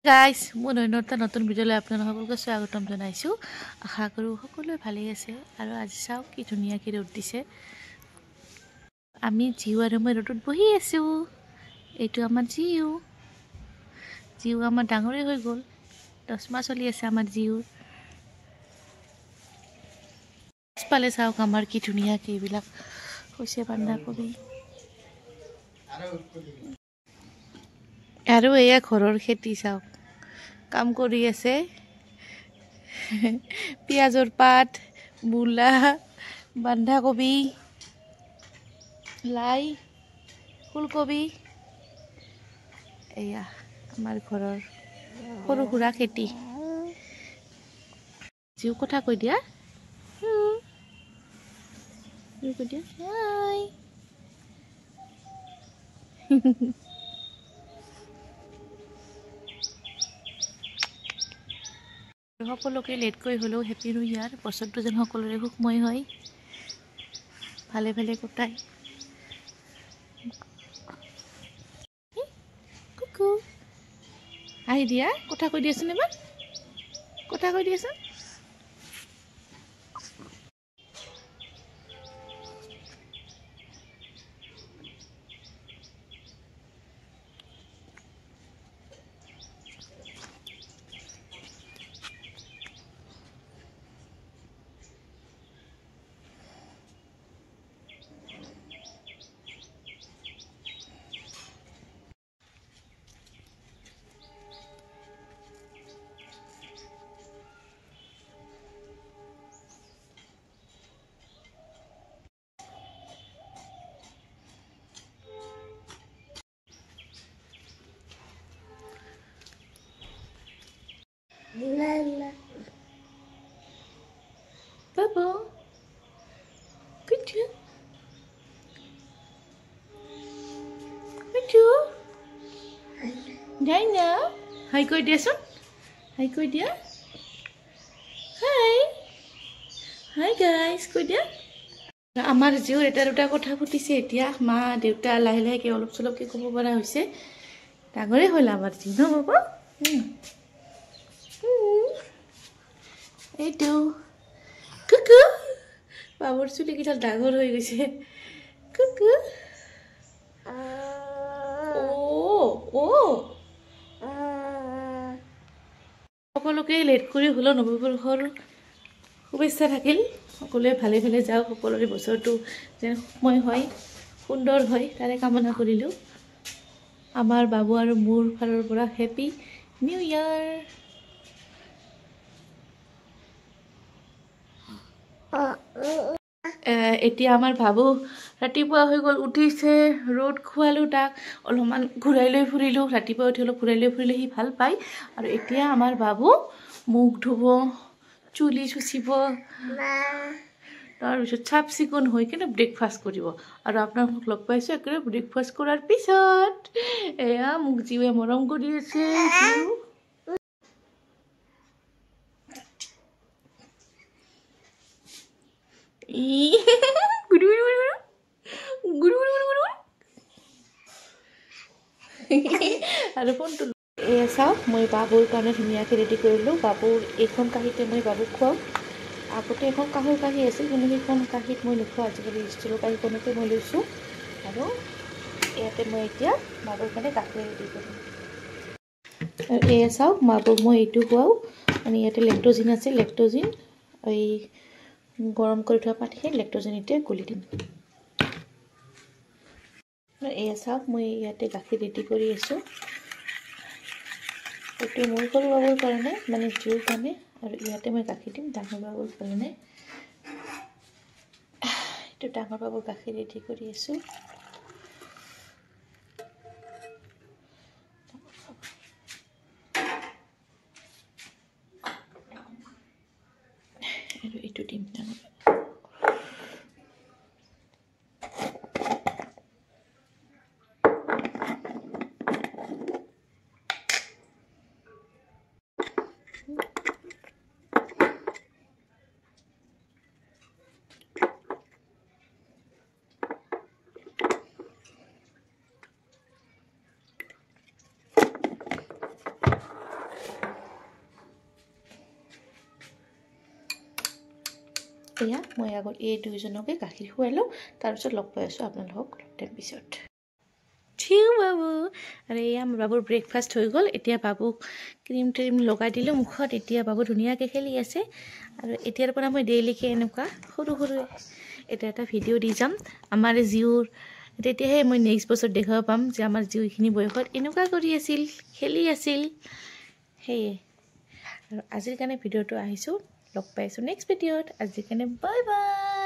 Guys মোৰ নতুন নতুন ভিডিঅ'লৈ আপোনালোক সকলোকে স্বাগতম জনাইছোঁ। আশা কৰোঁ সকলোৱে ভালেই আছে। আৰু আজি চাওক কি ধুনীয়াকৈ ৰ'দ দিছে। আমি জিউ আৰু মই ৰ'দত বহি আছোঁ। এইটো আমাৰ জিউ আমাৰ ডাঙৰেই হৈ গ'ল। 10 মাহ চলি আছে আমাৰ জিউৰ। পিছফালে চাওক আমাৰ কি ধুনীয়াকৈ এইবিলাক হৈছে বন্ধাকবি। আৰু এয়া ঘৰৰ খেতি চাওক, কাম কৰি আছে। পিঁয়াজৰ পাত, মূলা, বন্ধাকবি, লাই, ফুলকবি, এয়া আমাৰ ঘৰৰ সৰু সুৰা খেতি। জিও কথা কৈ দিয়া, হাই। সকলোকে লেটকৈ হ'লেও হেপী নিউ ইয়াৰ। বছৰটো যেন সকলোৰে সুখময় হয়, ভালে ভালে কটাই। কুকু আহি দিয়া, কথা কৈ দিয়াচোন, এবাৰ কথা কৈ দিয়াচোন। Bubble, good job. Good job. Dina, hi কৈ দিয়াচোন, hi কৈ দিয়া। Hi, hi guys, কৈ দিয়া। আমাৰ জিও এটা দুটা কথা ফুটিছে এতিয়া। মা দেউতা লাহে লাহেকৈ অলপ চলপকৈ ক'ব পৰা হৈছে। ডাঙৰেই হ'ল আমাৰ জিও, ন বাবা? এইটো কুকু, বাবুৰ চুলিকেইটা ডাঙৰ হৈ গৈছে। কুকু সকলোকে লেট কৰি হ'লেও নৱবৰ্ষৰ শুভেচ্ছা থাকিল। সকলোৱে ভালে ভালে যাওক, সকলোৰে বছৰটো যেন সুখময় হয়, সুন্দৰ হয়, তাৰে কামনা কৰিলোঁ। আমাৰ বাবু আৰু মোৰ ফালৰ পৰা হেপী নিউ ইয়াৰ। এতিয়া আমাৰ বাবু ৰাতিপুৱা হৈ গ'ল, উঠিছে, ৰ'দ খোৱালোঁ তাক, অলপমান ঘূৰাই লৈ ফুৰিলোঁ। ৰাতিপুৱা উঠি অলপ ঘূৰাই লৈ ফুৰিলে সি ভাল পায়। আৰু এতিয়া আমাৰ বাবু মুখ ধুব, চুলি চুচিব, তাৰপিছত চাফ চিকুণ হৈ কিনে ব্ৰেকফাষ্ট কৰিব। আৰু আপোনালোকক লগ পাইছোঁ একেবাৰে ব্ৰেকফাষ্ট কৰাৰ পিছত। এয়া মোক জিৱে মৰম কৰি আছে। আৰু ফোনটো এয়া চাওক, মই বাবুৰ কাৰণে ধুনীয়াকৈ ৰেডি কৰিলোঁ। বাবুৰ এইখন কাঁহীতে মই বাবুক খুৱাওঁ। আগতে এখন কাঁহৰ কাঁহী আছিল, কিন্তু সেইখন কাঁহীত মই নোখোৱাওঁ। আজিকালি ষ্টীলৰ কাঁহীখনতে মই লৈছোঁ। আৰু ইয়াতে মই এতিয়া বাবুৰ কাৰণে গাখীৰ ৰেডি কৰিম। আৰু এয়া চাওক, বাবুক মই এইটো খুৱাওঁ। মানে ইয়াতে লেক্ট'জিন আছে, লেক্ট'জিন এই গৰম কৰি থোৱা পানীখিনি লেক্ট'জিন এতিয়া গুলি দিম। এয়া চাওক, মই ইয়াতে গাখীৰ ৰেডি কৰি আছোঁ। এইটো মোৰ সৰু বাবুৰ কাৰণে, মানে জিউৰ কাৰণে। আৰু ইয়াতে মই গাখীৰ দিম ডাঙৰ বাবুৰ কাৰণে। এইটো ডাঙৰ বাবুৰ গাখীৰ ৰেডি কৰি আছোঁ। আৰু এইটো দিম ডাঙৰ বাবু। এয়া মই আগত এই দুইজনকে গাখীৰ খুৱালোঁ তাৰপিছত লগ পাই আছোঁ আপোনালোকক অলপ পিছত ঠিউ বাবু আৰু এয়া মোৰ বাবুৰ ব্ৰেকফাষ্ট হৈ গ'ল এতিয়া বাবুক ক্ৰীম ট্ৰীম লগাই দিলোঁ মুখত এতিয়া বাবু ধুনীয়াকৈ খেলি আছে আৰু এতিয়াৰ পৰা মই ডেইলিকৈ এনেকুৱা সৰু সৰু এটা ভিডিঅ' দি যাম আমাৰ জীউৰ তেতিয়াহে মই নেক্সট বছৰ দেখাব পাম যে আমাৰ জীউ এইখিনি বয়সত এনেকুৱা কৰি আছিল খেলি আছিল সেয়ে আৰু আজিৰ কাৰণে ভিডিঅ'টো আহিছোঁ লগ পাইছোঁ নেক্সট ভিডিঅ'ত আজিৰ কাৰণে বাই বাই